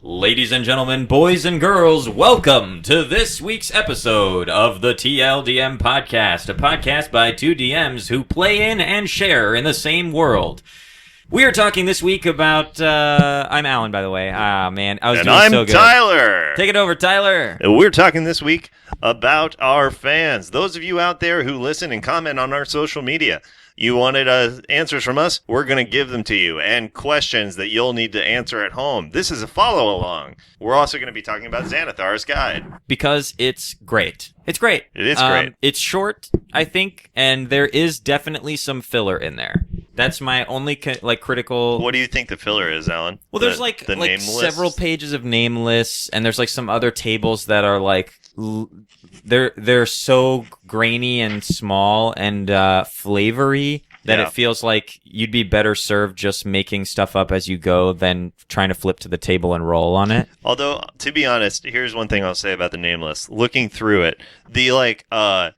Ladies and gentlemen, boys and girls, welcome to this week's episode of the TLDM Podcast, a podcast by two DMs who play in and share in the same world. We are talking this week about, I'm Alan, by the way. Ah, man, I was and doing I'm so good. Tyler. Take it over, Tyler. We're talking this week about our fans. Those of you out there who listen and comment on our social media. You wanted answers from us, we're going to give them to you, and questions that you'll need to answer at home. This is a follow-along. We're also going to be talking about Xanathar's Guide. Because it's great. It's great. It is great. It's short, I think, and there is definitely some filler in there. That's my only critical... What do you think the filler is, Alan? Well, there's the name several lists? pages of name lists, and there's some other tables that are they're so grainy and small and flavory that it feels like you'd be better served just making stuff up as you go than trying to flip to the table and roll on it. Although, to be honest, here's one thing I'll say about the name list. Looking through it, the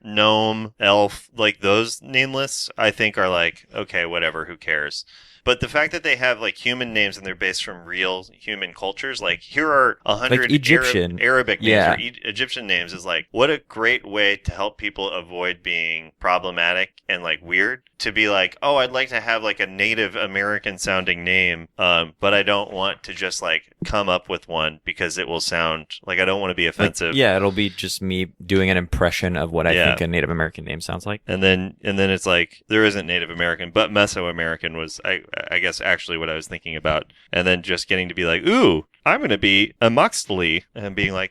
gnome, elf, those name lists, I think are okay, whatever, who cares? But the fact that they have human names and they're based from real human cultures, here are 100 Egyptian Arabic names or Egyptian names is what a great way to help people avoid being problematic and weird. To be oh, I'd like to have a Native American sounding name, but I don't want to just come up with one because it will sound I don't want to be offensive. It'll be just me doing an impression of what I think a Native American name sounds like. And then it's there isn't Native American, but Mesoamerican was I guess actually what I was thinking about. And then just getting to be ooh, I'm going to be a Muxley, and being I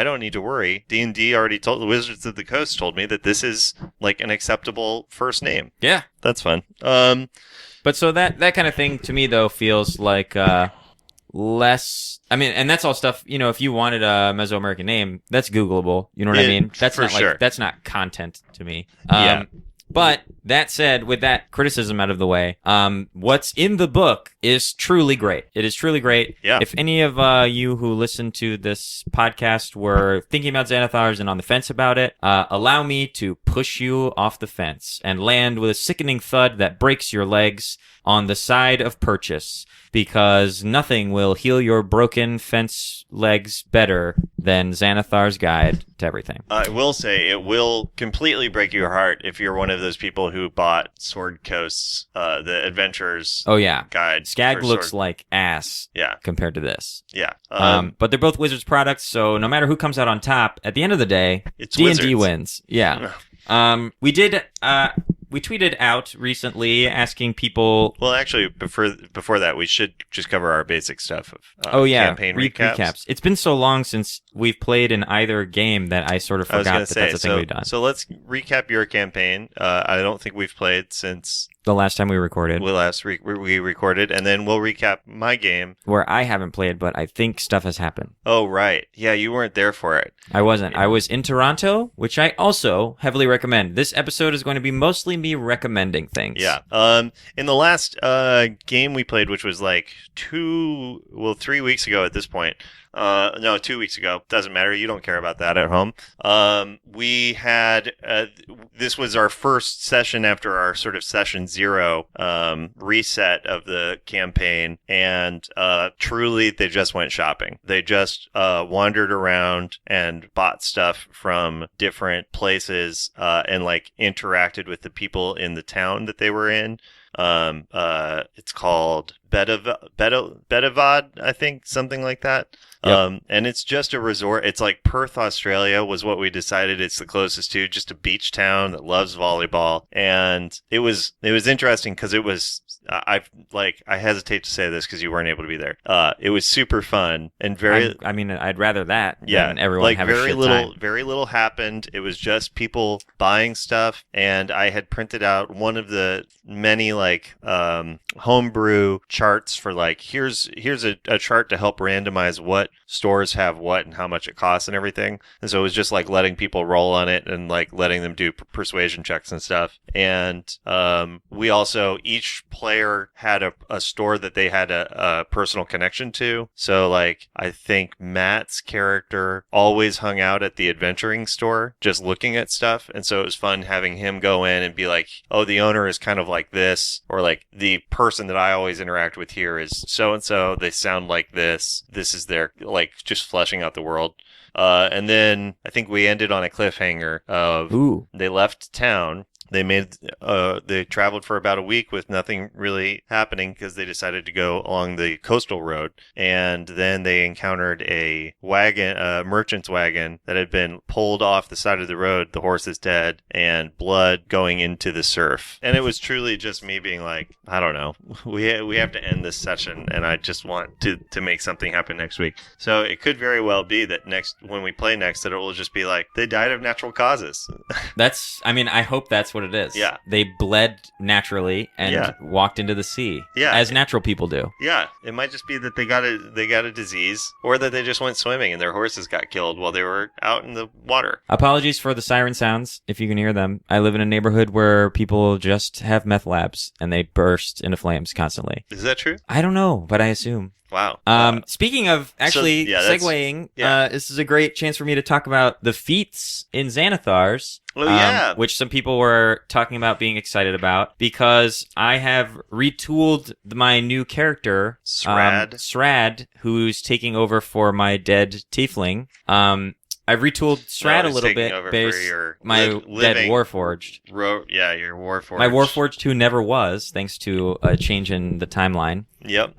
don't need to worry. D&D already told, the Wizards of the Coast told me that this is an acceptable first name. Yeah. That's fun. But so that kind of thing to me though feels less, and that's all stuff, if you wanted a Mesoamerican name, that's Googleable. You know what I mean? That's not sure. That's not content to me. Yeah. But that said, with that criticism out of the way, what's in the book is truly great. It is truly great. Yeah. If any of you who listen to this podcast were thinking about Xanathars and on the fence about it, allow me to push you off the fence and land with a sickening thud that breaks your legs on the side of purchase, because nothing will heal your broken fence legs better than Xanathar's Guide to Everything. I will say it will completely break your heart if you're one of those people who bought Sword Coast's the Adventurer's Guide. Skag looks like ass compared to this. Yeah. But they're both Wizards products, so no matter who comes out on top, at the end of the day, it's D&D Wizards. wins. Yeah. We tweeted out recently asking people... Well, actually, before that, we should just cover our basic stuff of campaign recaps. It's been so long since we've played in either game that I sort of forgot that's a thing we've done. So let's recap your campaign. I don't think we've played since... the last time we recorded. We recorded, and then we'll recap my game. Where I haven't played, but I think stuff has happened. Oh, right. Yeah, you weren't there for it. I wasn't. I was in Toronto, which I also heavily recommend. This episode is going to be mostly me recommending things. Yeah. In the last game we played, which was 3 weeks ago at this point. No, 2 weeks ago. Doesn't matter. You don't care about that at home. We had, this was our first session after our sort of session 0 reset of the campaign. And truly, they just went shopping. They just wandered around and bought stuff from different places and interacted with the people in the town that they were in. It's called Bedavad, I think, something like that. Yep. And it's just a resort. It's Perth, Australia was what we decided it's the closest to, just a beach town that loves volleyball. And it was interesting because it was, I hesitate to say this because you weren't able to be there. It was super fun and very, I'd rather that than everyone have a shit time. Very little happened. It was just people buying stuff. And I had printed out one of the many homebrew charts for here's a chart to help randomize what stores have what and how much it costs and everything. And so it was just letting people roll on it and letting them do persuasion checks and stuff. And we also, each player player had a store that they had a personal connection to. So, like, I think Matt's character always hung out at the adventuring store just looking at stuff. And so it was fun having him go in and be like, oh, the owner is kind of like this, or like the person that I always interact with here is so-and-so. They sound like this. This is their, like, just fleshing out the world. And then I think we ended on a cliffhanger of they left town. They traveled for about a week with nothing really happening because they decided to go along the coastal road. And then they encountered a merchant's wagon that had been pulled off the side of the road. The horse is dead and blood going into the surf. And it was truly just me being like, I don't know, we have to end this session and I just want to make something happen next week. So it could very well be that when we play next, that it will just be like, they died of natural causes. I hope that's what it is. Yeah. They bled naturally and walked into the sea. Yeah. As natural people do. Yeah. It might just be that they got a disease, or that they just went swimming and their horses got killed while they were out in the water. Apologies for the siren sounds, if you can hear them. I live in a neighborhood where people just have meth labs and they burst into flames constantly. Is that true? I don't know, but I assume. Wow. Speaking of segueing, this is a great chance for me to talk about the feats in Xanathars. Which some people were talking about being excited about, because I have retooled my new character, Srad, who's taking over for my dead tiefling. I've retooled Srad a little bit based my dead Warforged. Your Warforged. My Warforged who never was, thanks to a change in the timeline. Yep.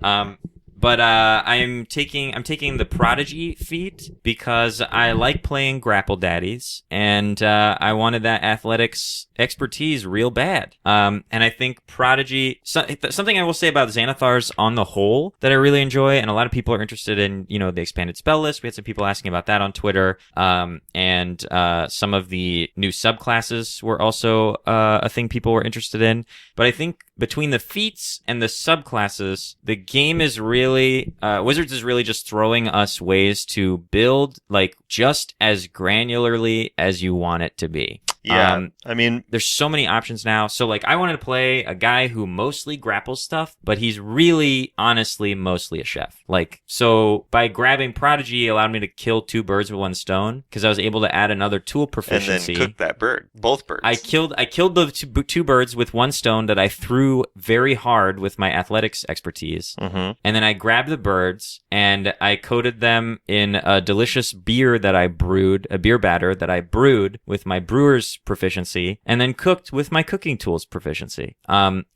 But I'm taking the Prodigy feat because I like playing Grapple Daddies, and I wanted that athletics expertise real bad. And I think Prodigy, something I will say about Xanathars on the whole that I really enjoy, and a lot of people are interested in, the expanded spell list. We had some people asking about that on Twitter. And some of the new subclasses were also a thing people were interested in. But I think between the feats and the subclasses, the game is really Wizards is really just throwing us ways to build like just as granularly as you want it to be. Yeah, there's so many options now. So, like, I wanted to play a guy who mostly grapples stuff, but he's really, honestly, mostly a chef. Like, so by grabbing Prodigy allowed me to kill 2 birds with 1 stone because I was able to add another tool proficiency. And then cook that bird, both birds. I killed the 2 birds with 1 stone that I threw very hard with my athletics expertise, and then I grabbed the birds and I coated them in a delicious beer that I brewed, a beer batter that I brewed with my brewer's proficiency, and then cooked with my cooking tools proficiency.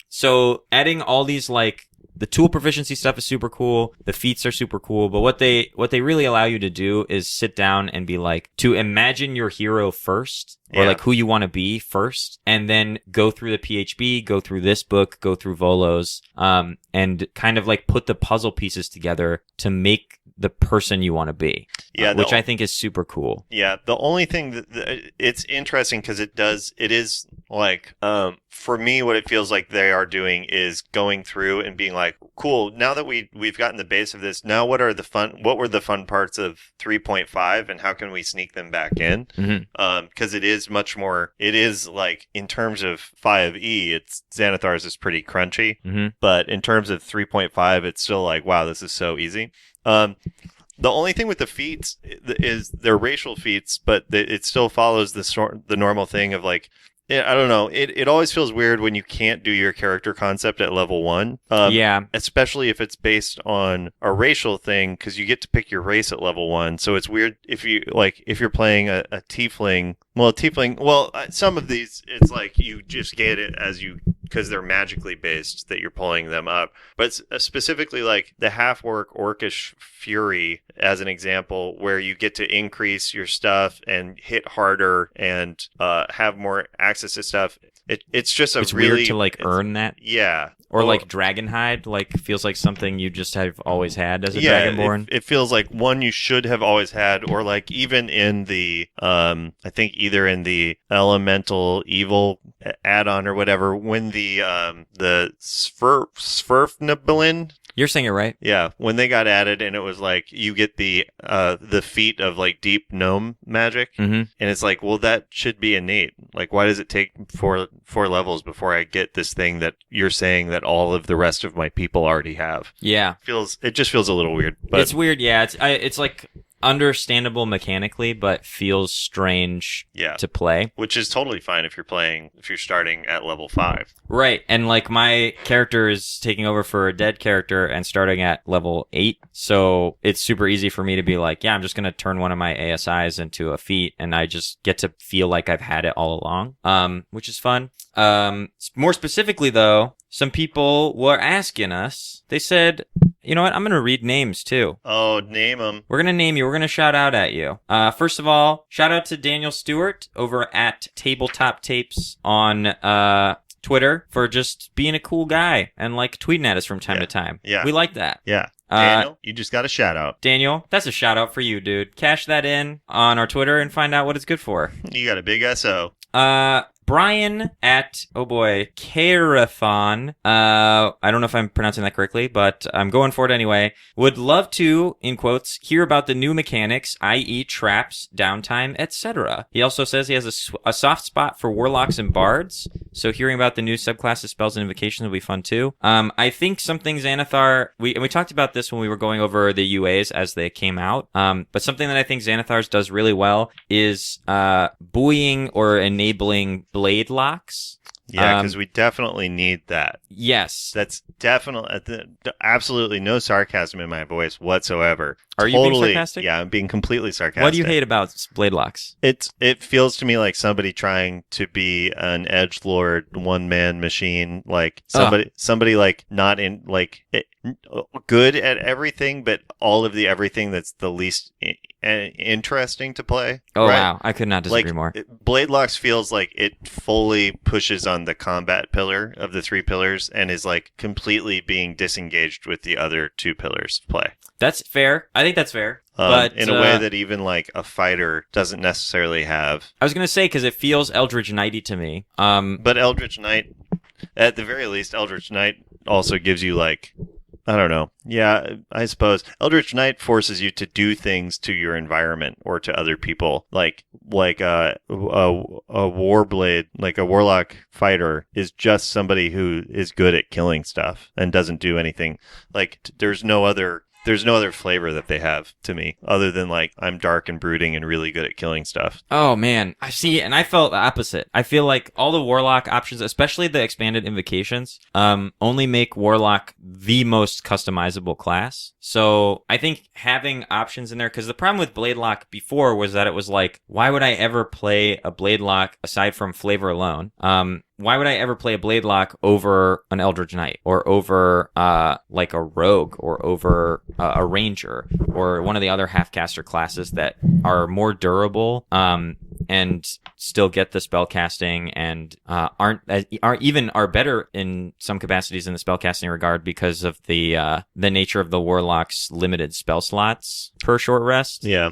So adding all these, like, the tool proficiency stuff is super cool. The feats are super cool. But what they really allow you to do is sit down and be like, to imagine your hero first, or like who you want to be first, and then go through the PHB, go through this book, go through Volos, and kind of like put the puzzle pieces together to make the person you want to be, which I think is super cool. Yeah, the only thing that it's interesting because it is like, for me, what it feels like they are doing is going through and being like, cool, now that we've gotten the base of this, now what were the fun parts of 3.5 and how can we sneak them back in? Because it is much more, it is like, in terms of 5e, Xanathars is pretty crunchy, but in terms of 3.5, it's still like, wow, this is so easy. The only thing with the feats is they're racial feats, but it still follows the normal thing of like, I don't know. It always feels weird when you can't do your character concept at level 1. Especially if it's based on a racial thing, because you get to pick your race at level 1. So it's weird if you're playing a tiefling. Some of these, it's like you just get it because they're magically based that you're pulling them up. But specifically like the half-orc orcish fury as an example, where you get to increase your stuff and hit harder and have more access to stuff. It's just it's really weird to like earn that. Yeah. Or like Dragonhide, like feels like something you just have always had as a Dragonborn. It feels like one you should have always had, or like even in the I think either in the Elemental Evil add-on or whatever, when the Sverfnibelin You're saying it right. Yeah, when they got added, and it was like you get the feat of like deep gnome magic, Mm-hmm. and it's like, well, that should be innate. Like, why does it take four levels before I get this thing that you're saying that all of the rest of my people already have? Yeah. It just feels a little weird. But It's weird, yeah. It's like understandable mechanically, but feels strange yeah, to play. which is totally fine if you're starting at level 5. Right, and like my character is taking over for a dead character and starting at level 8, so it's super easy for me to be like, yeah, I'm just gonna turn one of my ASIs into a feat, and I just get to feel like I've had it all along, which is fun. More specifically though, some people were asking us, they said, you know what, I'm gonna read names too. Oh, name them. We're gonna name you. We're gonna shout out at you. First of all, shout out to Daniel Stewart over at Tabletop Tapes on Twitter for just being a cool guy and like tweeting at us from time to time. Yeah. We like that. Yeah. Daniel, you just got a shout out. Daniel, that's a shout out for you, dude. Cash that in on our Twitter and find out what it's good for. You got a big SO. Brian at, oh boy, Carathon. I don't know if I'm pronouncing that correctly, but I'm going for it anyway. Would love to, in quotes, hear about the new mechanics, i.e. traps, downtime, etc. He also says he has a soft spot for warlocks and bards, so hearing about the new subclasses, spells, and invocations will be fun too. I think something Xanathar, we talked about this when we were going over the UAs as they came out, but something that I think Xanathar's does really well is buoying or enabling blade locks. Yeah, because we definitely need that. Yes. That's definitely, absolutely no sarcasm in my voice whatsoever. Are you being sarcastic? Yeah, I'm being completely sarcastic. What do you hate about blade locks? It feels to me like somebody trying to be an edgelord one-man machine, like somebody like not in like good at everything, but all of the everything that's the least interesting to play. Oh, right? Wow. I could not disagree more. Blade Locks feels like it fully pushes on the combat pillar of the 3 pillars and is like completely being disengaged with the other 2 pillars of play. That's fair. I think that's fair. But in a way that even like a fighter doesn't necessarily have. I was going to say, because it feels Eldritch Knighty to me. But Eldritch Knight, at the very least, Eldritch Knight also gives you like, I don't know. Yeah, I suppose Eldritch Knight forces you to do things to your environment or to other people. Like a warblade, like a warlock fighter, is just somebody who is good at killing stuff and doesn't do anything. Like there's no other flavor that they have to me other than like I'm dark and brooding and really good at killing stuff. Oh man, I see, and I felt the opposite. I feel like all the warlock options, especially the expanded invocations, only make warlock the most customizable class. So I think having options in there, because the problem with Bladelock before was that it was like, why would I ever play a Bladelock aside from flavor alone? Why would I ever play a Bladelock over an Eldritch Knight or over like a rogue or over a ranger or one of the other half-caster classes that are more durable and still get the spellcasting and are better in some capacities in the spellcasting regard because of the nature of the warlock's limited spell slots per short rest. Yeah.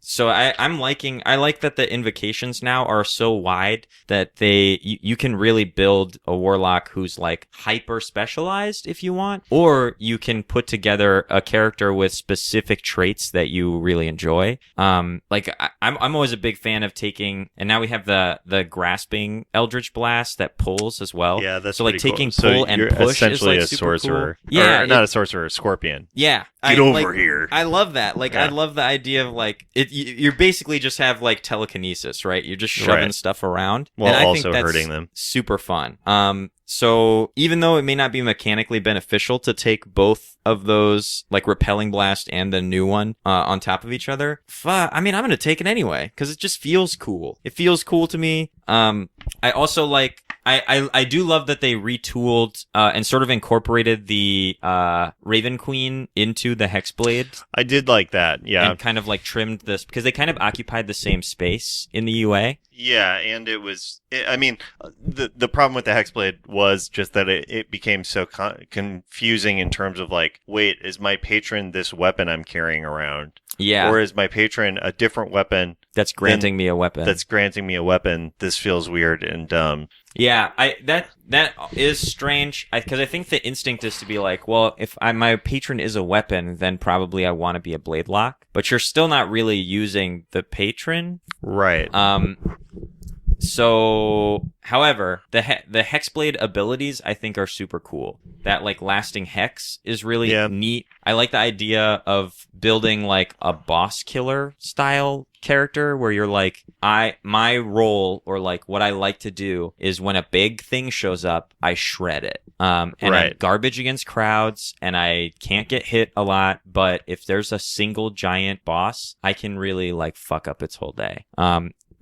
So I like that the invocations now are so wide that you can really build a warlock who's like hyper specialized if you want, or you can put together a character with specific traits that you really enjoy. Like I'm always a big fan of taking, and now we have the grasping Eldritch Blast that pulls as well. Yeah, that's so like pretty taking cool. pull So and you're push essentially is like a super sorcerer. cool. Yeah, not a sorcerer, a scorpion. Yeah. Get over here. I love that. Like, Yeah. I love the idea of like you basically just have like telekinesis, right? You're just shoving stuff around, While and I also think that's hurting them. super fun. So even though it may not be mechanically beneficial to take both of those, like Repelling Blast and the new one, on top of each other, I mean, I'm gonna take it anyway because it just feels cool. It feels cool to me. I also like. I do love that they retooled and sort of incorporated the Raven Queen into the Hexblade. I did like that, yeah. And kind of like trimmed this because they kind of occupied the same space in the UA. Yeah, and I mean, the problem with the Hexblade was just that it became so confusing in terms of like, wait, is my patron this weapon I'm carrying around? Yeah. Or is my patron a different weapon That's granting me a weapon. That's granting me a weapon. This feels weird and dumb. Yeah, that is strange because I think the instinct is to be like, well, if my patron is a weapon, then probably I want to be a blade lock. But you're still not really using the patron, right? So, however, the Hexblade abilities I think are super cool. That like lasting hex is really neat. I like the idea of building like a boss killer style character where you're like, my role or like what I like to do is when a big thing shows up, I shred it. And I'm garbage against crowds and I can't get hit a lot, but if there's a single giant boss, I can really like fuck up its whole day.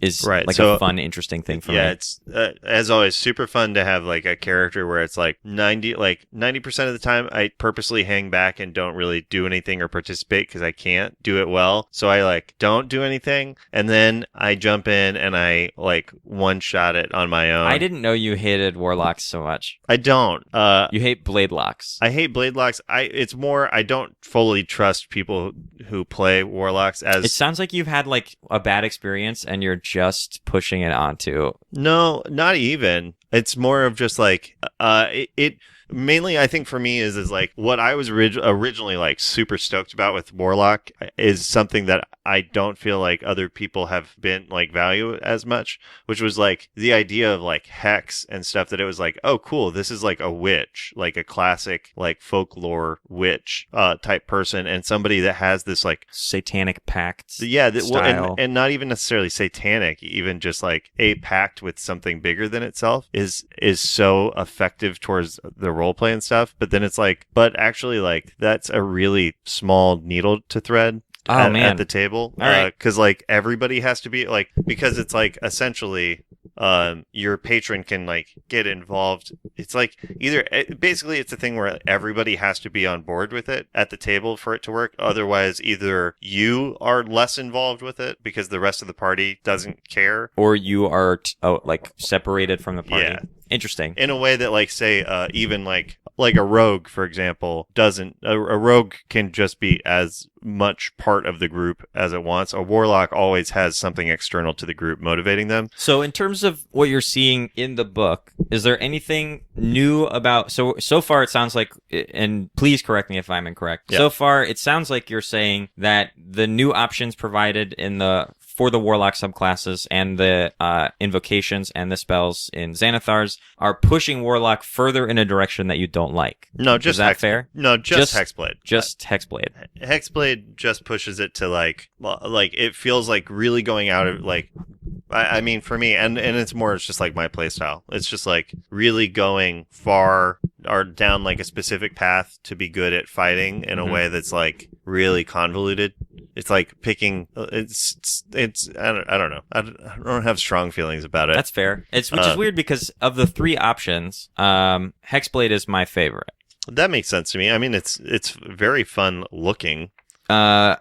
Is like a fun, interesting thing for me. Yeah, it's as always super fun to have like a character where it's like 90% of the time I purposely hang back and don't really do anything or participate because I can't do it well. So I like don't do anything, and then I jump in and I like one shot it on my own. I didn't know you hated warlocks so much. I don't. You hate blade locks. I hate blade locks. It's more I don't fully trust people who play warlocks as. It sounds like you've had like a bad experience and you're just pushing it onto. No, not even. It's more of just like it mainly I think for me is like what I was originally like super stoked about with Warlock is something that I don't feel like other people have been like value as much, which was like the idea of like hex and stuff, that it was like, oh cool, this is like a witch, like a classic like folklore witch type person, and somebody that has this like satanic pact style. And not even necessarily satanic, even just like a pact with something bigger than itself is so effective towards the roleplay and stuff. But then it's like, but actually like that's a really small needle to thread at the table. Because like everybody has to be like, because it's like essentially your patron can like get involved. It's like basically it's a thing where everybody has to be on board with it at the table for it to work. Otherwise, either you are less involved with it because the rest of the party doesn't care, or you are like separated from the party. Yeah. Interesting. In a way that like say even like a rogue, for example, doesn't a rogue can just be as much part of the group as it wants. A warlock always has something external to the group motivating them. So in terms of what you're seeing in the book, is there anything new about so far it sounds like, and please correct me if I'm incorrect, so far it sounds like you're saying that the new options provided for the Warlock subclasses and the invocations and the spells in Xanathar's are pushing Warlock further in a direction that you don't like. No, just is that fair? No, just Hexblade. Just Hexblade. Hexblade just pushes it to like it feels like really going out of like. I mean, for me, and it's just like my playstyle. It's just like really going far or down like a specific path to be good at fighting in a way that's like really convoluted. It's like picking. It's. I don't know. I don't have strong feelings about it. That's fair. Which is weird because of the three options, Hexblade is my favorite. That makes sense to me. I mean, it's very fun looking. My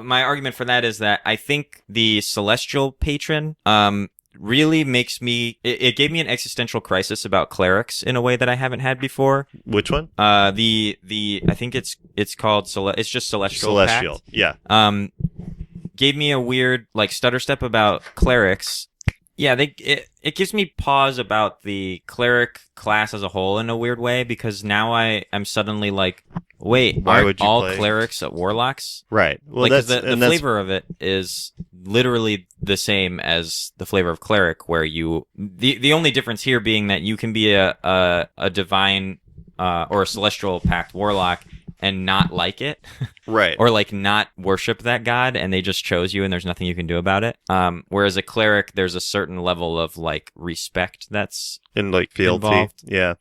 argument for that is that I think the Celestial Patron really makes me. It gave me an existential crisis about clerics in a way that I haven't had before. Which one? I think it's called it's just Celestial. Pact. Yeah. Gave me a weird like stutter step about clerics. Yeah, it gives me pause about the cleric class as a whole in a weird way, because now I am suddenly like, wait, why would you all play clerics warlocks? Right. Well, like, the flavor of it is literally the same as the flavor of cleric, where the only difference here being that you can be a divine or a celestial pact warlock and not like it. Right. Or like not worship that god, and they just chose you and there's nothing you can do about it. Whereas a cleric, there's a certain level of like respect that's in like fealty. Involved. Yeah.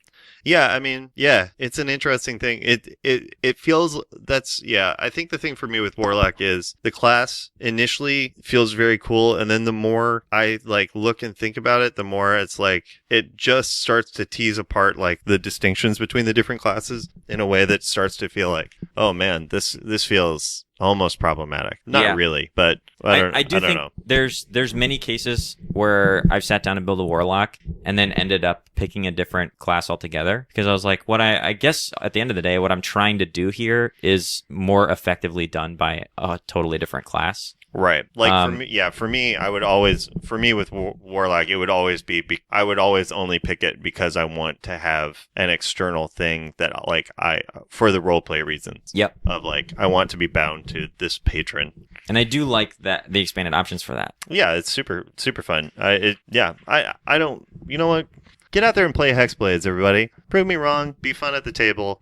Yeah, I mean, yeah, it's an interesting thing. It feels I think the thing for me with Warlock is the class initially feels very cool, and then the more I like look and think about it, the more it's like it just starts to tease apart like the distinctions between the different classes in a way that starts to feel like, oh man, this feels almost problematic. Not really, but I don't think know. There's many cases where I've sat down and built a warlock and then ended up picking a different class altogether, because I was like, what I guess at the end of the day, what I'm trying to do here is more effectively done by a totally different class. Right. Like for me, I would always, for me with Warlock, it would always be, I would always only pick it because I want to have an external thing that like for the roleplay reasons. Yep. Of like, I want to be bound to this patron. And I do like that the expanded options for that. Yeah, it's super, super fun. I don't, you know what? Get out there and play Hexblades, everybody. Prove me wrong. Be fun at the table.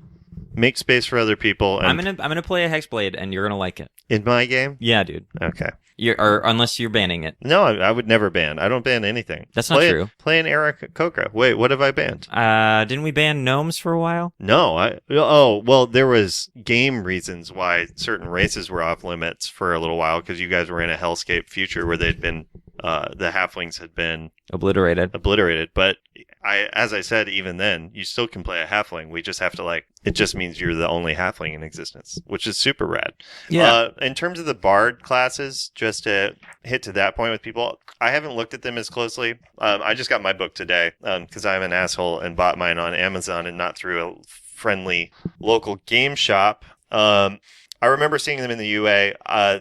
Make space for other people. And I'm gonna play a Hexblade, and you're gonna like it. in my game? Yeah, dude. Okay. Or unless you're banning it. No, I would never ban. I don't ban anything. That's not true. Play an Eric Kokra. Wait, what have I banned? Didn't we ban gnomes for a while? No, well, there was game reasons why certain races were off limits for a little while because you guys were in a hellscape future where they'd been, the halflings had been Obliterated. But as I said, even then, you still can play a halfling. We just have to it just means you're the only halfling in existence, which is super rad. Yeah. In terms of the bard classes, just to hit to that point with people, I haven't looked at them as closely. I just got my book today because I'm an asshole and bought mine on Amazon and not through a friendly local game shop. I remember seeing them in the UA.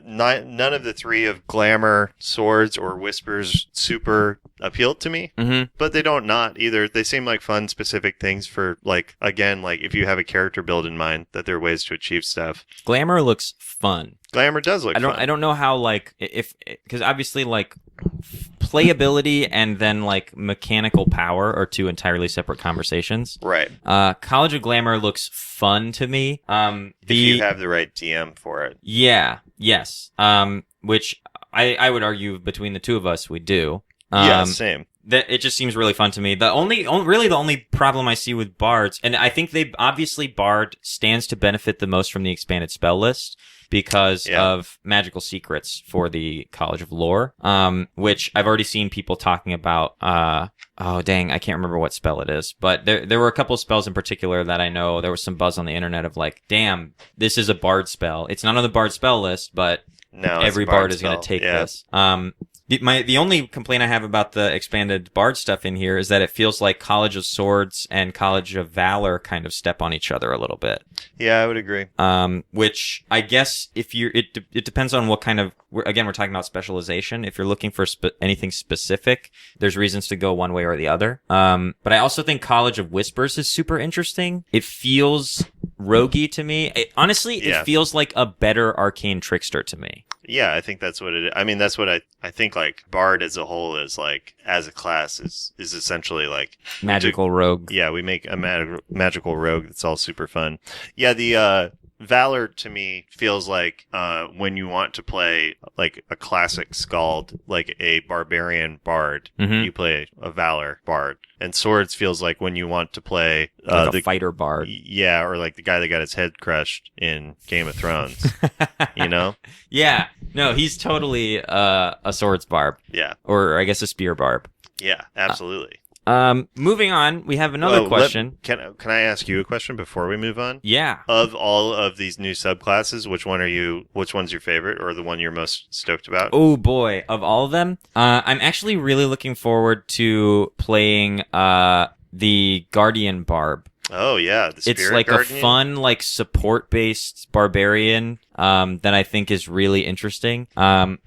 None of the three of Glamour, Swords, or Whispers super appealed to me, but they don't not either. They seem like fun, specific things for, again, if you have a character build in mind, that there are ways to achieve stuff. Glamour looks fun. Glamour does look fun. I don't know how, because obviously, playability and then, mechanical power are two entirely separate conversations. Right. College of Glamour looks fun to me. If you have the right DM for it. Yeah, yes. Which I would argue between the two of us, we do. Yeah, same. It just seems really fun to me. The only problem I see with bards, and I think bard stands to benefit the most from the expanded spell list because of magical secrets for the College of Lore, which I've already seen people talking about. Oh dang, I can't remember what spell it is, but there were a couple of spells in particular that I know there was some buzz on the internet of damn, this is a bard spell. It's not on the bard spell list, but no, every bard is going to take this. The only complaint I have about the expanded bard stuff in here is that it feels like College of Swords and College of Valor kind of step on each other a little bit. Yeah, I would agree. Which I guess it depends on what kind of, we're talking about specialization. If you're looking for anything specific, there's reasons to go one way or the other. But I also think College of Whispers is super interesting. It feels roguey to me. It feels like a better arcane trickster to me. Yeah, I think that's what it is. I mean, that's what I think, Bard as a whole is, as a class, is essentially, magical rogue. Yeah, we make a magical rogue that's all super fun. Yeah, the Valor, to me, feels like when you want to play, a classic Skald, a barbarian bard, you play a Valor bard. And Swords feels like when you want to play a fighter bard. Yeah, or the guy that got his head crushed in Game of Thrones. You know? Yeah. No, he's totally a swords barb. Yeah. Or I guess a spear barb. Yeah, absolutely. Moving on, we have another question. Can I ask you a question before we move on? Yeah. Of all of these new subclasses, which one's your favorite or the one you're most stoked about? Oh boy, of all of them, I'm actually really looking forward to playing the Guardian Barb. Oh yeah, the Spirit It's Guardian? a fun, barbarian barbarian that I think is really interesting. I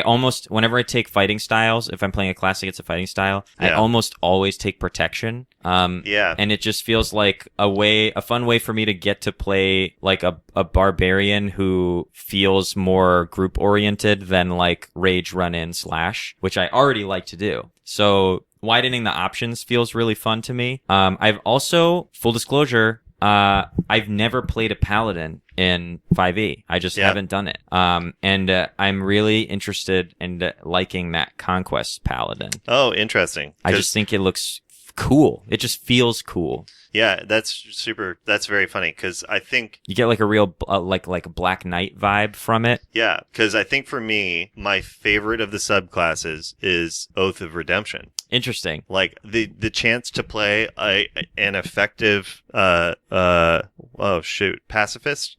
almost, whenever I take fighting styles, if I'm playing a classic, it's a fighting style. I almost always take protection. And it just feels like a fun way for me to get to play a barbarian who feels more group oriented than rage run in slash, which I already like to do. So widening the options feels really fun to me. I've also, full disclosure, I've never played a paladin in 5e. I just haven't done it. And I'm really interested in liking that conquest paladin. Oh, interesting. I just think it looks cool. It just feels cool. Yeah, that's very funny because I think you get a real like a Black Knight vibe from it. Yeah, because I think for me, my favorite of the subclasses is Oath of Redemption. Interesting. The chance to play an effective pacifist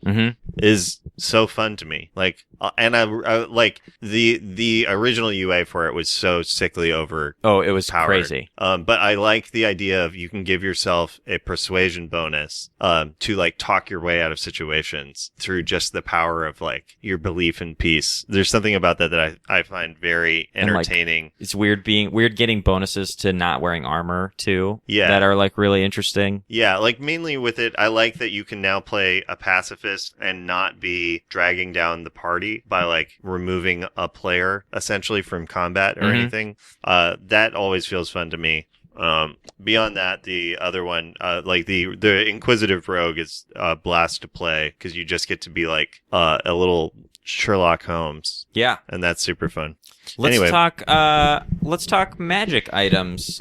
is so fun to me. Like, and I like the original UA for it was so sickly over. Oh, it was crazy. But I like the idea of you can give yourself a persuasion bonus to like talk your way out of situations through just the power of like your belief in peace. There's something about that I find very entertaining. Like, it's weird getting bonuses to not wearing armor too. Yeah. That are like really interesting. Yeah, like mainly with it, I like that you can now play a pacifist and not be dragging down the party by like removing a player essentially from combat or anything. That always feels fun to me. Beyond that, the other one, like the Inquisitive Rogue is a blast to play because you just get to be like a little Sherlock Holmes. Yeah. And that's super fun. Let's Anyway. talk magic items.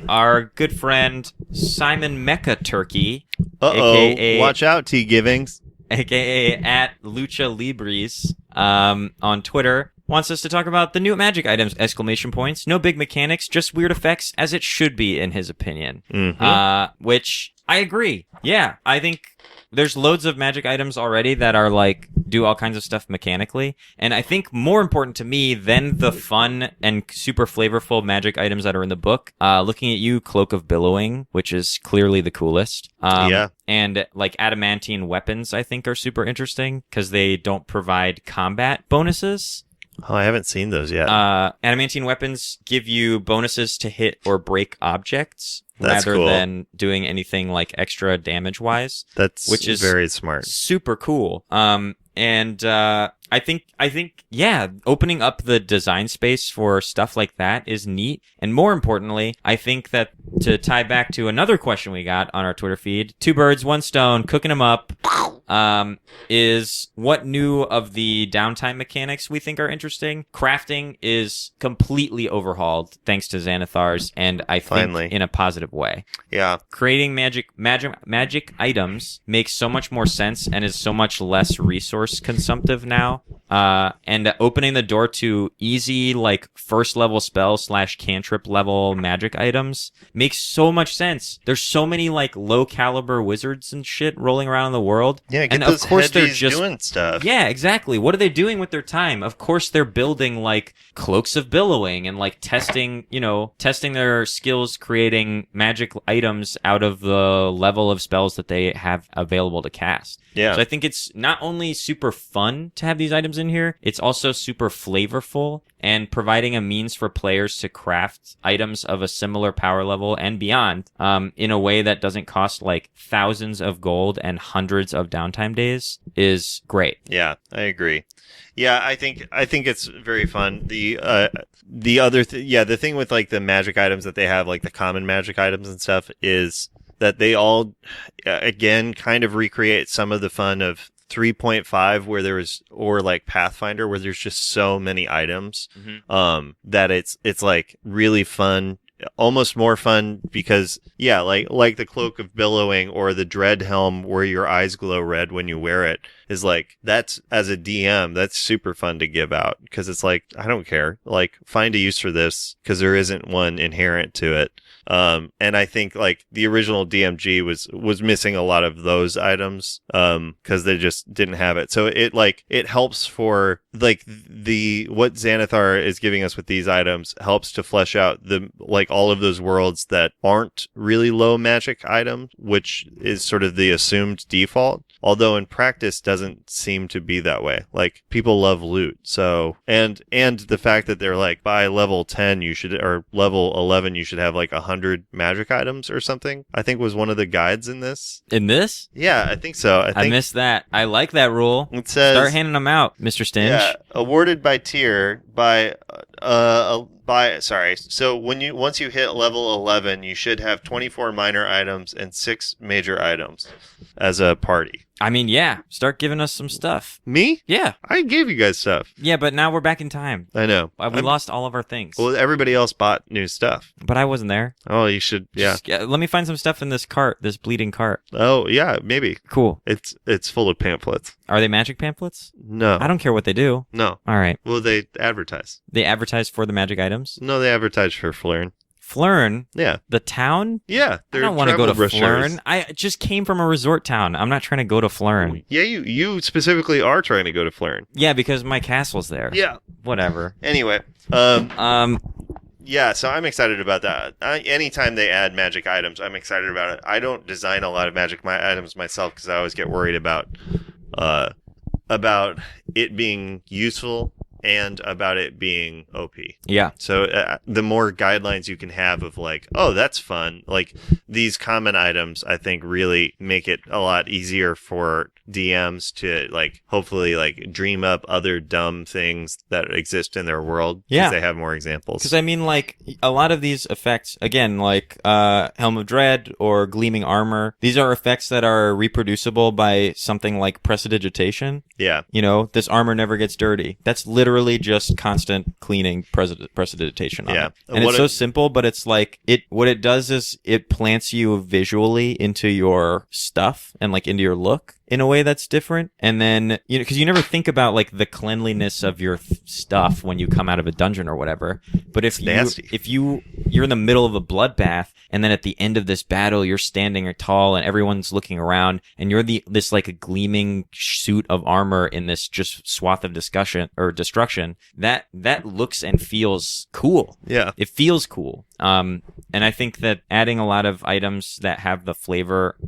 Our good friend Simon Mecha Turkey, aka Watch out, T Givings. aka at Lucha Libres, on Twitter, wants us to talk about the new magic items! Exclamation points. No big mechanics, just weird effects, as it should be, in his opinion. Which I agree. Yeah, I think there's loads of magic items already that are like do all kinds of stuff mechanically, and I think more important to me than the fun and super flavorful magic items that are in the book, looking at you, Cloak of Billowing, which is clearly the coolest. Yeah. And like adamantine weapons, I think are super interesting because they don't provide combat bonuses. Oh, I haven't seen those yet. Adamantine weapons give you bonuses to hit or break objects That's rather cool. than doing anything like extra damage wise. Which is very smart. Super cool. I think, yeah, opening up the design space for stuff like that is neat. And more importantly, I think that to tie back to another question we got on our Twitter feed, 2 birds, 1 stone, cooking them up, is what new of the downtime mechanics we think are interesting. Crafting is completely overhauled thanks to Xanathar's, and I think Finally. in a positive way. Yeah. Creating magic items makes so much more sense and is so much less resource consumptive now. And opening the door to easy, like, first level spell / cantrip level magic items makes so much sense. There's so many, like, low caliber wizards and shit rolling around in the world. Yeah, get and those of course they're hedgies just doing stuff. Yeah, exactly. What are they doing with their time? Of course they're building, like, cloaks of billowing and, like, testing their skills creating magic items out of the level of spells that they have available to cast. Yeah. So I think it's not only super fun to have these items in here, it's also super flavorful and providing a means for players to craft items of a similar power level and beyond, in a way that doesn't cost like thousands of gold and hundreds of downtime days is great. Yeah, I agree. Yeah, I think it's very fun. The other the thing with like the magic items that they have, like the common magic items and stuff, is that they all again kind of recreate some of the fun of 3.5 where there was, or like Pathfinder where there's just so many items that it's like really fun, almost more fun because like the Cloak of Billowing or the Dread Helm where your eyes glow red when you wear it is like, that's, as a DM, that's super fun to give out because it's like, I don't care, like find a use for this because there isn't one inherent to it. And I think like the original DMG was missing a lot of those items, cause they just didn't have it. So it helps for like what Xanathar is giving us with these items helps to flesh out all of those worlds that aren't really low magic items, which is sort of the assumed default. Although in practice doesn't seem to be that way. Like people love loot. So, and the fact that they're like by level 10 or level 11 you should have like 100 magic items or something, I think was one of the guides in this. In this? Yeah, I think so. I missed that. I like that rule. It says, start handing them out, Mr. Stinge. Yeah, awarded by tier so once you hit level 11, you should have 24 minor items and 6 major items as a party. I mean, yeah, start giving us some stuff. Me? Yeah. I gave you guys stuff. Yeah, but now we're back in time. I know. We lost all of our things. Well, everybody else bought new stuff. But I wasn't there. Oh, you should, yeah. Let me find some stuff in this cart, this bleeding cart. Oh, yeah, maybe. Cool. It's full of pamphlets. Are they magic pamphlets? No. I don't care what they do. No. All right. Well, they advertise. They advertise for the magic items? No, they advertise for Flaren. Flern? Yeah. The town? Yeah. I don't want to go to Flern. I just came from a resort town. I'm not trying to go to Flern. Yeah, you specifically are trying to go to Flern. Yeah, because my castle's there. Yeah. Whatever. Anyway, yeah, so I'm excited about that. Anytime they add magic items, I'm excited about it. I don't design a lot of magic items myself because I always get worried about it being useful and about it being OP. Yeah. So the more guidelines you can have of like, oh, that's fun. Like these common items, I think really make it a lot easier for DMs to like hopefully like dream up other dumb things that exist in their world. Yeah. Because they have more examples. Because I mean, like a lot of these effects, again, like Helm of Dread or Gleaming Armor, these are effects that are reproducible by something like Prestidigitation. Yeah. You know, this armor never gets dirty. That's literally just constant cleaning Prestidigitation on Yeah. it. And it's so simple, but it's like what it does is it plants you visually into your stuff and like into your look in a way that's different. And then, you know, because you never think about like the cleanliness of your stuff when you come out of a dungeon or whatever. But if you're in the middle of a bloodbath and then at the end of this battle you're standing tall and everyone's looking around and you're this like a gleaming suit of armor in this just swath of destruction, that looks and feels cool. Yeah. It feels cool. And I think that adding a lot of items that have the flavor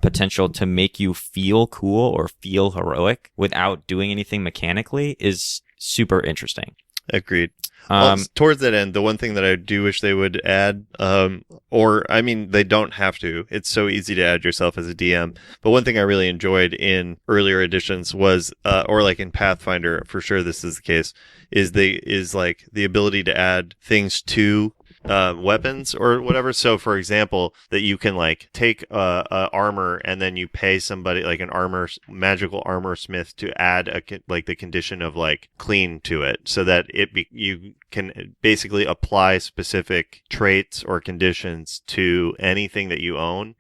potential to make you feel cool or feel heroic without doing anything mechanically is super interesting. Agreed. Well, towards that end, the one thing that I do wish they would add, they don't have to. It's so easy to add yourself as a DM. But one thing I really enjoyed in earlier editions was, or like in Pathfinder, for sure this is the case, is like the ability to add things to weapons or whatever. So for example, that you can like take armor and then you pay somebody like an magical armor smith to add like the condition of like clean to it, so that you can basically apply specific traits or conditions to anything that you own.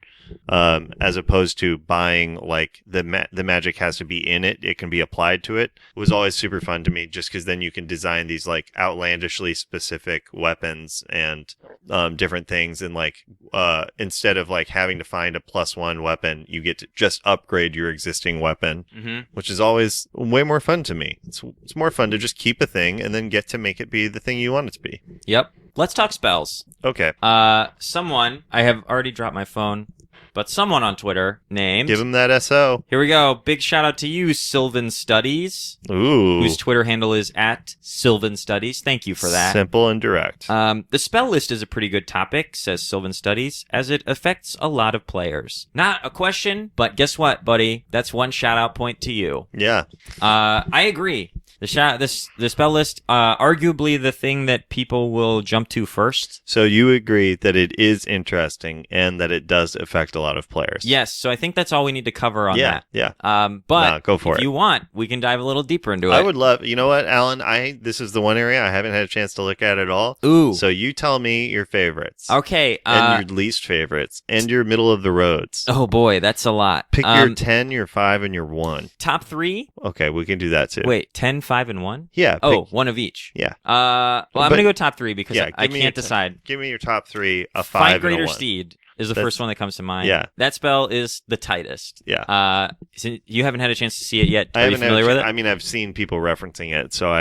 As opposed to buying like the magic has to be in it. It can be applied to it. It was always super fun to me just because then you can design these like outlandishly specific weapons and different things. And like instead of like having to find a +1 weapon, you get to just upgrade your existing weapon, which is always way more fun to me. It's more fun to just keep a thing and then get to make it be the thing you want it to be. Yep. Let's talk spells. Okay. I have already dropped my phone. But someone on Twitter named... Give him that SO. Here we go. Big shout out to you, Sylvan Studies. Ooh. Whose Twitter handle is @Sylvan Studies. Thank you for that. Simple and direct. The spell list is a pretty good topic, says Sylvan Studies, as it affects a lot of players. Not a question, but guess what, buddy? That's one shout out point to you. Yeah. I agree. The spell list, arguably the thing that people will jump to first. So you agree that it is interesting and that it does affect a lot of players. Yes, so I think that's all we need to cover on that. Yeah. But go for if it. you want, we can dive a little deeper into it. I would love, you know what, Alan? This is the one area I haven't had a chance to look at all. Ooh. So you tell me your favorites. Okay. And your least favorites. And your middle of the roads. Oh boy, that's a lot. Pick your 10, your 5, and your 1. Top 3? Okay, we can do that too. Wait, 10, 5, and 1? Yeah. One of each. Yeah. I'm going to go top 3 because I can't decide. Give me your top 3, a 5 Fight and a Greater 1. Steed is the first one that comes to mind. Yeah. That spell is the tightest. Yeah. So you haven't had a chance to see it yet. Are you familiar with it? I mean, I've seen people referencing it, so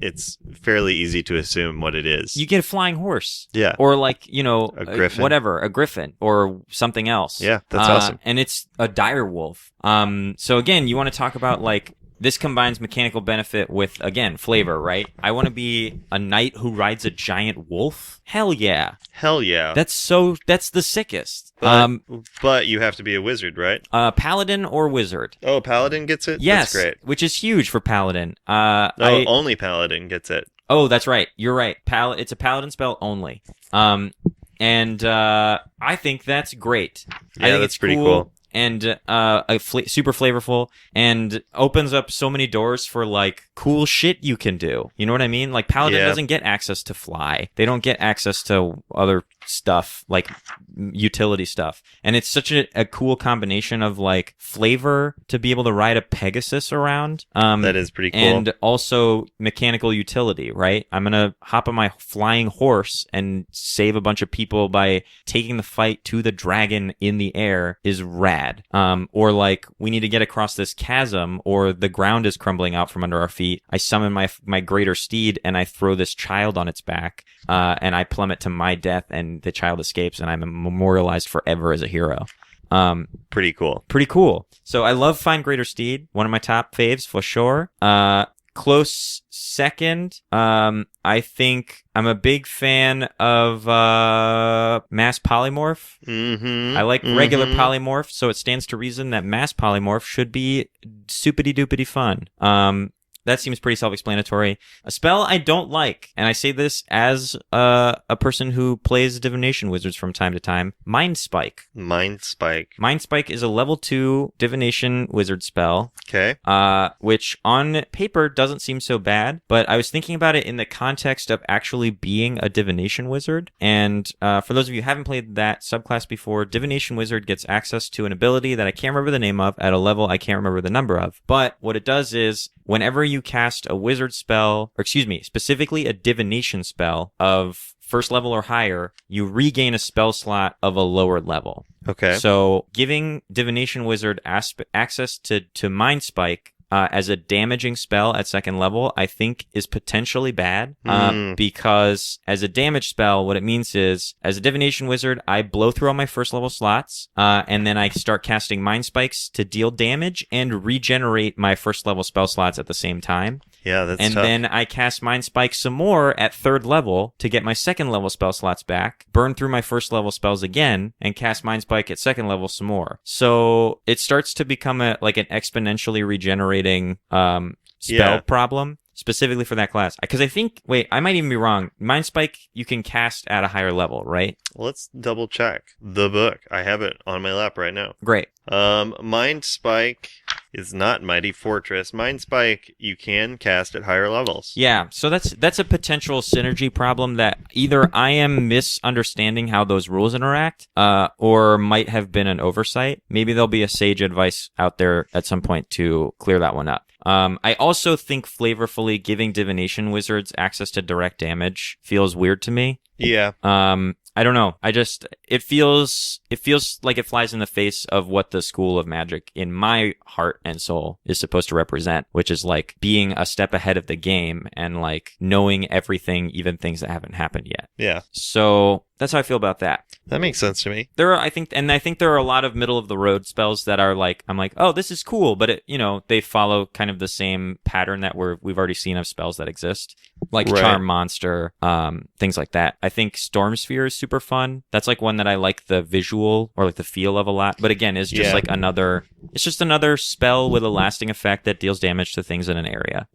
it's fairly easy to assume what it is. You get a flying horse. Yeah. Or like, a griffin. A griffin or something else. Yeah, that's awesome. And it's a dire wolf. So again, you want to talk about like, this combines mechanical benefit with, again, flavor, right? I want to be a knight who rides a giant wolf? Hell yeah. Hell yeah. That's the sickest. But you have to be a wizard, right? Paladin or wizard. Oh, Paladin gets it? Yes. That's great. Which is huge for Paladin. Only Paladin gets it. Oh, that's right. You're right. It's a Paladin spell only. And I think that's great. Yeah, I think that's it's pretty cool. And super flavorful, and opens up so many doors for like cool shit you can do. You know what I mean? Like Paladin doesn't get access to fly. They don't get access to other stuff, like utility stuff. And it's such a cool combination of like flavor to be able to ride a Pegasus around. That is pretty cool. And also mechanical utility, right? I'm going to hop on my flying horse and save a bunch of people by taking the fight to the dragon in the air is rad. Or like we need to get across this chasm or the ground is crumbling out from under our feet. I summon my greater steed and I throw this child on its back, and I plummet to my death and the child escapes and I'm memorialized forever as a hero. Pretty cool. Pretty cool. So I love Find Greater Steed. One of my top faves for sure. Close second, I think I'm a big fan of Mass Polymorph. Mm-hmm. I like regular Polymorph, so it stands to reason that Mass Polymorph should be soupity-doopity fun. That seems pretty self-explanatory. A spell I don't like, and I say this as a person who plays divination wizards from time to time, Mind Spike. Mind Spike. Mind Spike is a level 2 divination wizard spell. Okay. Which on paper doesn't seem so bad, but I was thinking about it in the context of actually being a divination wizard. And for those of you who haven't played that subclass before, divination wizard gets access to an ability that I can't remember the name of at a level I can't remember the number of. But what it does is whenever you cast a wizard spell, or excuse me, specifically a divination spell of first level or higher, you regain a spell slot of a lower level. Okay. So giving divination wizard access to Mind Spike as a damaging spell at second level, I think is potentially bad. Because as a damage spell, what it means is, as a divination wizard, I blow through all my first level slots, and then I start casting Mind Spikes to deal damage and regenerate my first level spell slots at the same time. Yeah, that's and tough. then I cast Mind Spike some more at third level to get my second level spell slots back, burn through my first level spells again, and cast Mind Spike at second level some more. So it starts to become an exponentially regenerating spell problem, specifically for that class. Because I think, I might even be wrong. Mind Spike you can cast at a higher level, right? Let's double check the book. I have it on my lap right now. Great. Mind Spike is not Mighty Fortress. Mind Spike you can cast at higher levels. Yeah, so that's a potential synergy problem that either I am misunderstanding how those rules interact, or might have been an oversight. Maybe there'll be a sage advice out there at some point to clear that one up. I also think flavorfully giving divination wizards access to direct damage feels weird to me. Yeah. I don't know. It feels like it flies in the face of what the school of magic in my heart and soul is supposed to represent, which is like being a step ahead of the game and like knowing everything, even things that haven't happened yet. Yeah. So that's how I feel about that. That makes sense to me. I think there are a lot of middle of the road spells that are like, I'm like, oh, this is cool, but they follow kind of the same pattern that we've already seen of spells that exist, like Right. Charm Monster, things like that. I think Storm Sphere is super fun. That's like one that I like the visual or like the feel of a lot, but again, is just like another spell with a lasting effect that deals damage to things in an area.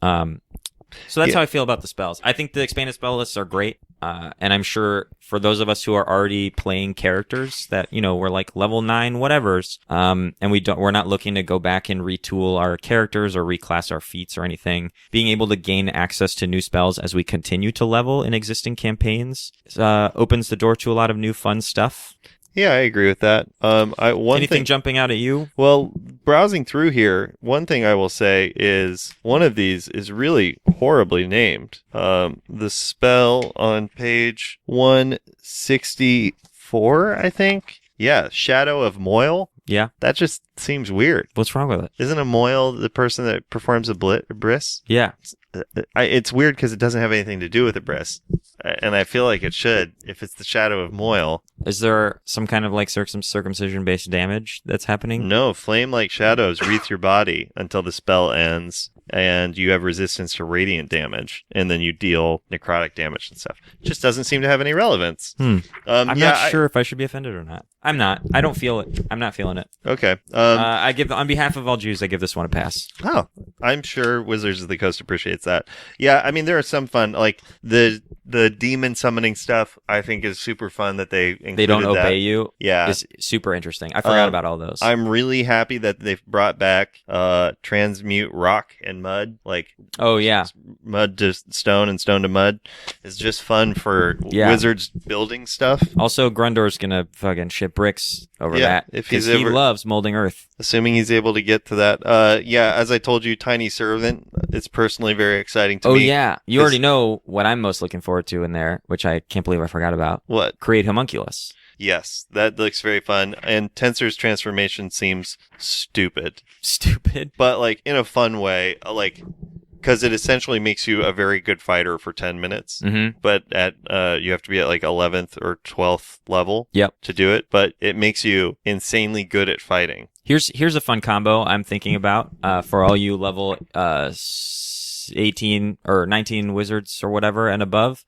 So that's how I feel about the spells. I think the expanded spell lists are great. And I'm sure for those of us who are already playing characters that, we're like level 9 whatevers, and we're not looking to go back and retool our characters or reclass our feats or anything, being able to gain access to new spells as we continue to level in existing campaigns, opens the door to a lot of new fun stuff. Yeah, I agree with that. Anything jumping out at you? Well, browsing through here, one thing I will say is one of these is really horribly named. The spell on page 164, I think. Yeah, Shadow of Moil. Yeah. That just seems weird. What's wrong with it? Isn't a moil the person that performs a bris? Yeah. It's weird because it doesn't have anything to do with a bris. And I feel like it should, if it's the Shadow of Moil. Is there some kind of like circumcision-based damage that's happening? No, flame-like shadows wreath your body until the spell ends, and you have resistance to radiant damage, and then you deal necrotic damage and stuff. It just doesn't seem to have any relevance. I'm not sure if I should be offended or not. I'm not. I don't feel it. I'm not feeling it. Okay. I give, on behalf of all Jews, I give this one a pass. Oh, I'm sure Wizards of the Coast appreciates that. Yeah, I mean, there are some fun, like the demon summoning stuff, I think is super fun that they included. They don't that. obey you. Yeah. Is super interesting. I forgot about all those. I'm really happy that they've brought back Transmute Rock and and mud, like Oh yeah, mud to stone and stone to mud, is just fun for wizards building stuff. Also, Grundor's gonna fucking shit bricks over that if because he's he loves molding earth. Assuming he's able to get to that. As I told you, Tiny Servant is personally very exciting to me. Oh yeah, you already know what I'm most looking forward to in there, which I can't believe I forgot about. What? Create Homunculus. Yes, that looks very fun. And Tensor's transformation seems stupid. Stupid? But, like, in a fun way. Like, because it essentially makes you a very good fighter for 10 minutes. Mm-hmm. But you have to be at, like, 11th or 12th level to do it. But it makes you insanely good at fighting. Here's a fun combo I'm thinking about for all you level 18 or 19 wizards or whatever and above.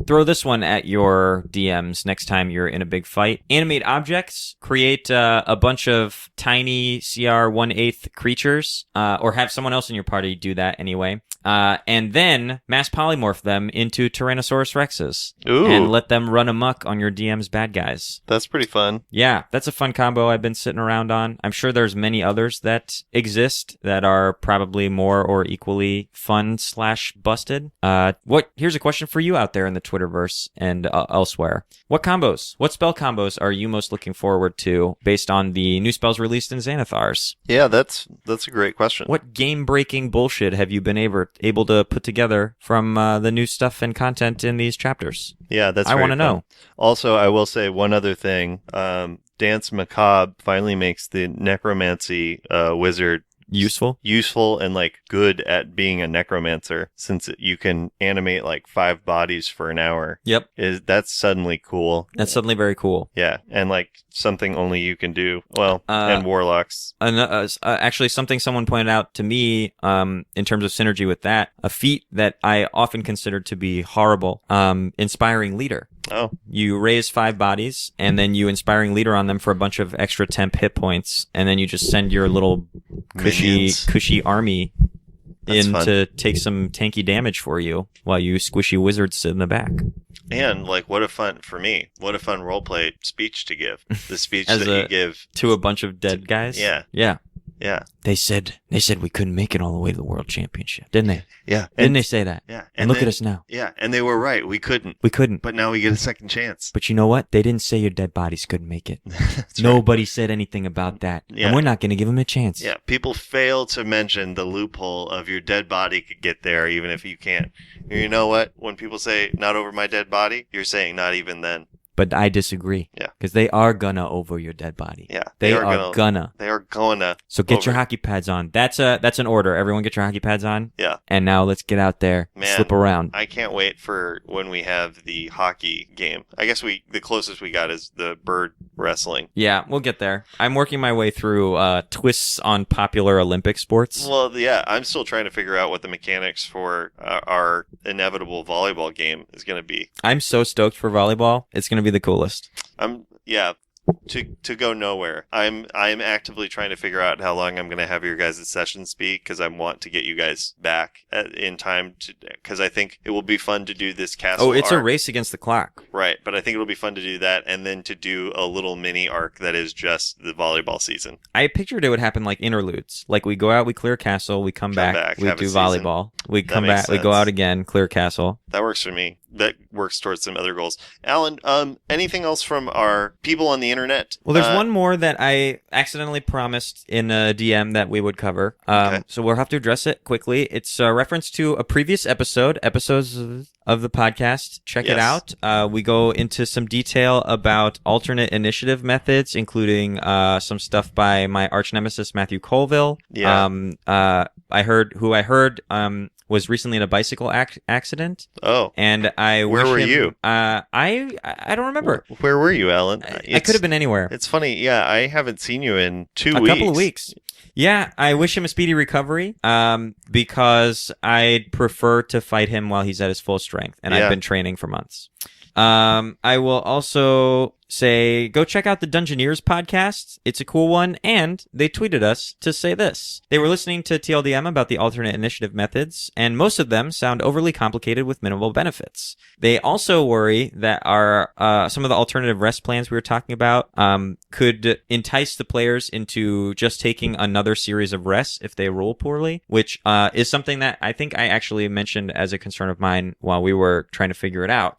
Throw this one at your DMs next time you're in a big fight. Animate objects, create a bunch of tiny CR 1/8 creatures, or have someone else in your party do that anyway. And then mass polymorph them into Tyrannosaurus Rexes. Ooh. And let them run amok on your DM's bad guys. That's pretty fun. Yeah, that's a fun combo I've been sitting around on. I'm sure there's many others that exist that are probably more or equally fun/busted. Here's a question for you out there in the Twitterverse and elsewhere. What spell combos are you most looking forward to based on the new spells released in Xanathars? Yeah, that's a great question. What game-breaking bullshit have you been able to put together from the new stuff and content in these chapters? Yeah, I want to know. Also, I will say one other thing. Dance Macabre finally makes the necromancy wizard useful and like good at being a necromancer, since you can animate like 5 bodies for an hour. Yep. That's suddenly cool. That's suddenly very cool. Yeah, and like something only you can do. Well, and warlocks. Actually, something someone pointed out to me in terms of synergy with that, a feat that I often considered to be horrible, Inspiring Leader. Oh. You raise 5 bodies, and then you Inspiring Leader on them for a bunch of extra temp hit points, and then you just send your little cushy army in to take some tanky damage for you while you squishy wizards sit in the back. And like, what a fun roleplay speech to give. The speech that you give to a bunch of dead guys. Yeah. They said we couldn't make it all the way to the world championship, didn't they? Yeah. Didn't they say that? Yeah. And look at us now. Yeah. And they were right. We couldn't. But now we get a second chance. But you know what? They didn't say your dead bodies couldn't make it. Nobody said anything about that. Yeah. And we're not going to give them a chance. Yeah. People fail to mention the loophole of your dead body could get there even if you can't. You know what? When people say not over my dead body, you're saying not even then. But I disagree. Yeah. Because they are gonna over your dead body. Yeah. They are gonna. They are gonna. So get your hockey pads on. That's an order. Everyone get your hockey pads on. Yeah. And now let's get out there. Man, slip around. I can't wait for when we have the hockey game. I guess the closest we got is the bird wrestling. Yeah, we'll get there. I'm working my way through twists on popular Olympic sports. Well, yeah, I'm still trying to figure out what the mechanics for our inevitable volleyball game is going to be. I'm so stoked for volleyball. It's going to be the coolest. To go nowhere. I'm actively trying to figure out how long I'm going to have your guys' sessions be, because I want to get you guys back in time because I think it will be fun to do this castle. Oh, it's arc. a race against the clock. Right, but I think it'll be fun to do that, and then to do a little mini arc that is just the volleyball season. I pictured it would happen like interludes. Like we go out, we clear castle, we come back, we do volleyball. We come back, we go out again, clear castle. That works for me. That works towards some other goals. Alan, anything else from our people on the internet? Well, there's one more that I accidentally promised in a DM that we would cover. Okay. So we'll have to address it quickly. It's a reference to a previous episodes of the podcast. Check it out. We go into some detail about alternate initiative methods, including some stuff by my arch nemesis, Matthew Colville. Yeah. I heard was recently in a bicycle accident. Oh. And Where were you? I don't remember. Where were you, Alan? I could have been anywhere. It's funny. Yeah, I haven't seen you in 2 weeks. A couple of weeks. Yeah, I wish him a speedy recovery because I'd prefer to fight him while he's at his full strength, and I've been training for months. I will also say, go check out the Dungeoneers podcast. It's a cool one. And they tweeted us to say this. They were listening to TLDM about the alternate initiative methods, and most of them sound overly complicated with minimal benefits. They also worry that our some of the alternative rest plans we were talking about could entice the players into just taking another series of rests if they roll poorly, which is something that I think I actually mentioned as a concern of mine while we were trying to figure it out.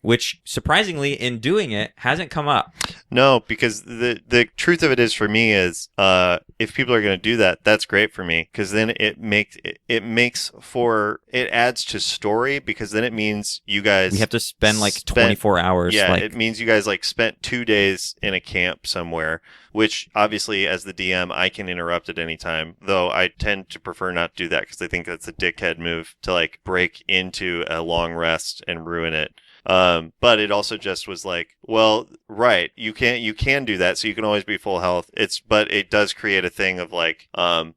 Which surprisingly in doing it hasn't come up. No, because the truth of it is, for me, is if people are going to do that, that's great for me, because then it adds to story, because then it means you guys, we have to spend like 24 hours. Yeah, it means you guys like spent 2 days in a camp somewhere, which obviously as the DM I can interrupt at any time, though I tend to prefer not to do that because I think that's a dickhead move to like break into a long rest and ruin it. But it also just was like, well, right, you can do that, so you can always be full health. But it does create a thing of like,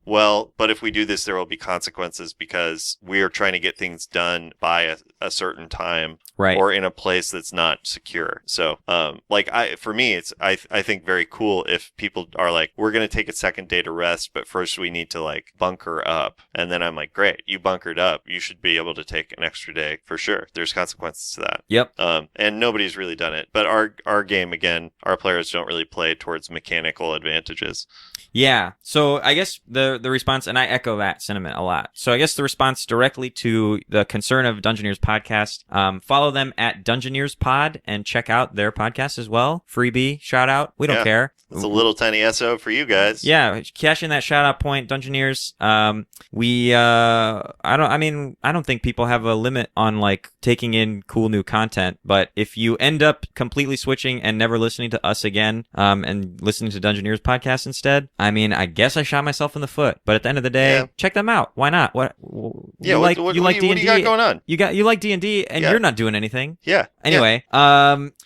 well, but if we do this, there will be consequences because we are trying to get things done by a certain time, right, or in a place that's not secure. So, for me, it's I think very cool if people are like, we're gonna take a second day to rest, but first we need to like bunker up, and then I'm like, great, you bunkered up, you should be able to take an extra day for sure. There's consequences to that. Yep. And nobody's really done it. But our game, again, our players don't really play towards mechanical advantages. Yeah. So I guess the response, and I echo that sentiment a lot. So I guess the response directly to the concern of Dungeoneers podcast, follow them at Dungeoneers Pod and check out their podcast as well. Freebie, shout out. We don't care. It's a little tiny SO for you guys. Yeah, cash in that shout out point, Dungeoneers. I don't think people have a limit on like taking in cool new content, but if you end up completely switching and never listening to us again, and listening to Dungeoneers podcast instead, I mean, I guess I shot myself in the foot. But at the end of the day, check them out. Why not? You like D&D? What do you got going on? You like D&D, and you're not doing anything. Yeah. Anyway,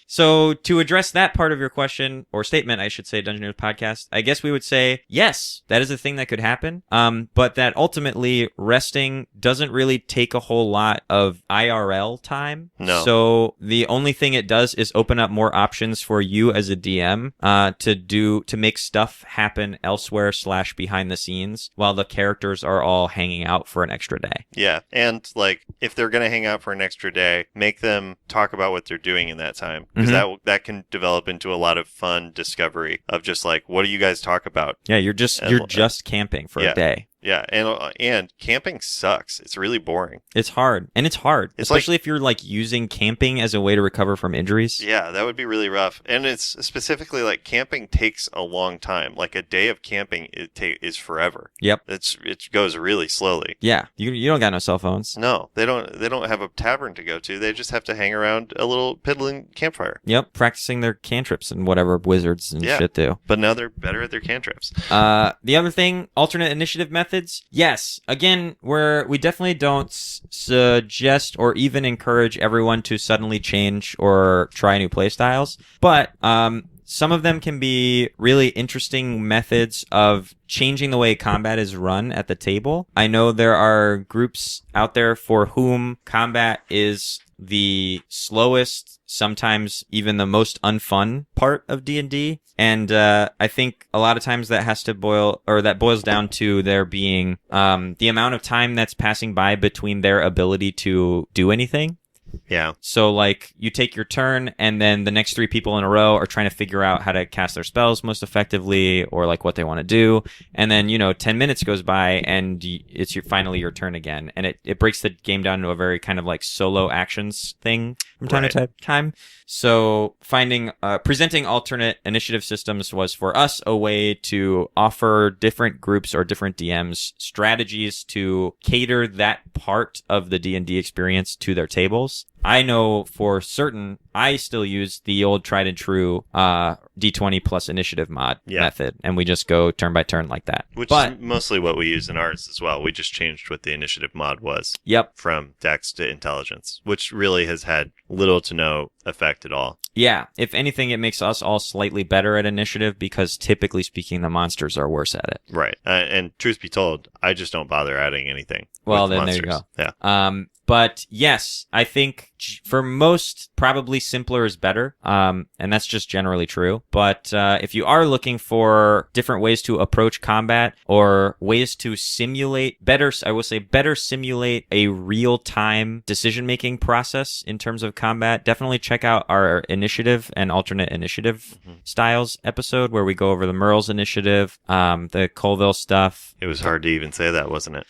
so to address that part of your question, or statement, I should say, Dungeoneers podcast, I guess we would say, yes, that is a thing that could happen, but that ultimately resting doesn't really take a whole lot of IRL time. No. So the only thing it does is open up more options for you as a DM to make stuff happen elsewhere / behind the scenes while the characters are all hanging out for an extra day. Yeah, and like if they're going to hang out for an extra day, make them talk about what they're doing in that time, because that can develop into a lot of fun discovery of just like, what do you guys talk about? Yeah, you're just camping for a day. Yeah, and camping sucks. It's really boring. It's hard. Especially if you're like using camping as a way to recover from injuries. Yeah, that would be really rough. And it's specifically like camping takes a long time. Like a day of camping is forever. Yep. It goes really slowly. Yeah, you don't got no cell phones. No, they don't have a tavern to go to. They just have to hang around a little piddling campfire. Yep, practicing their cantrips and whatever wizards and shit do. But now they're better at their cantrips. The other thing, alternate initiative methods. Yes, again, we definitely don't suggest or even encourage everyone to suddenly change or try new playstyles, but some of them can be really interesting methods of changing the way combat is run at the table. I know there are groups out there for whom combat is the slowest, sometimes even the most unfun part of D&D. And I think a lot of times that boils down to there being the amount of time that's passing by between their ability to do anything. Yeah. So, like, you take your turn, and then the next 3 people in a row are trying to figure out how to cast their spells most effectively, or, like, what they want to do. And then, 10 minutes goes by, and it's finally your turn again. And it breaks the game down into a very kind of, like, solo actions thing from time to time. So, presenting alternate initiative systems was, for us, a way to offer different groups or different DMs strategies to cater that part of the D&D experience to their tables. I know for certain I still use the old tried and true D20 plus initiative mod method, and we just go turn by turn like that. Which is mostly what we use in ours as well. We just changed what the initiative mod was. Yep. From Dex to Intelligence, which really has had little to no effect at all. Yeah. If anything, it makes us all slightly better at initiative because typically speaking, the monsters are worse at it. Right. And truth be told, I just don't bother adding anything. Well, then there you go. Yeah. But yes, I think for most, probably simpler is better. And that's just generally true. But if you are looking for different ways to approach combat or ways to simulate better simulate a real-time decision-making process in terms of combat, definitely check out our initiative and alternate initiative styles episode where we go over the Merle's initiative, the Colville stuff. It was hard to even say that, wasn't it?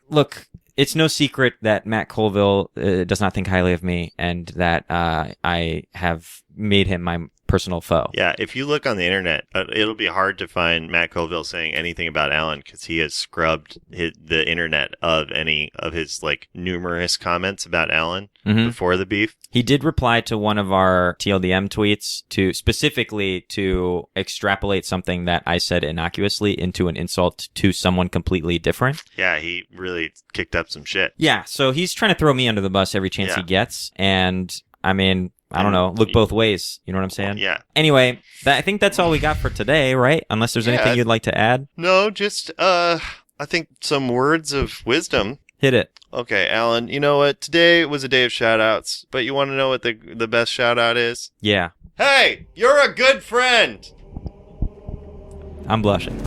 Look, it's no secret that Matt Colville does not think highly of me and that I have made him my personal foe. Yeah, if you look on the internet, it'll be hard to find Matt Colville saying anything about Alan because he has scrubbed the internet of any of his like numerous comments about Alan before the beef. He did reply to one of our TLDM tweets to specifically to extrapolate something that I said innocuously into an insult to someone completely different. Yeah, he really kicked up some shit. Yeah, so he's trying to throw me under the bus every chance he gets. And I mean, I don't know, look both ways. You know what I'm saying? Yeah. Anyway, I think that's all we got for today, right? Unless there's anything you'd like to add. No, just, I think some words of wisdom. Hit it. Okay, Alan, you know what? Today was a day of shout-outs, but you want to know what the best shout-out is? Yeah. Hey, you're a good friend! I'm blushing.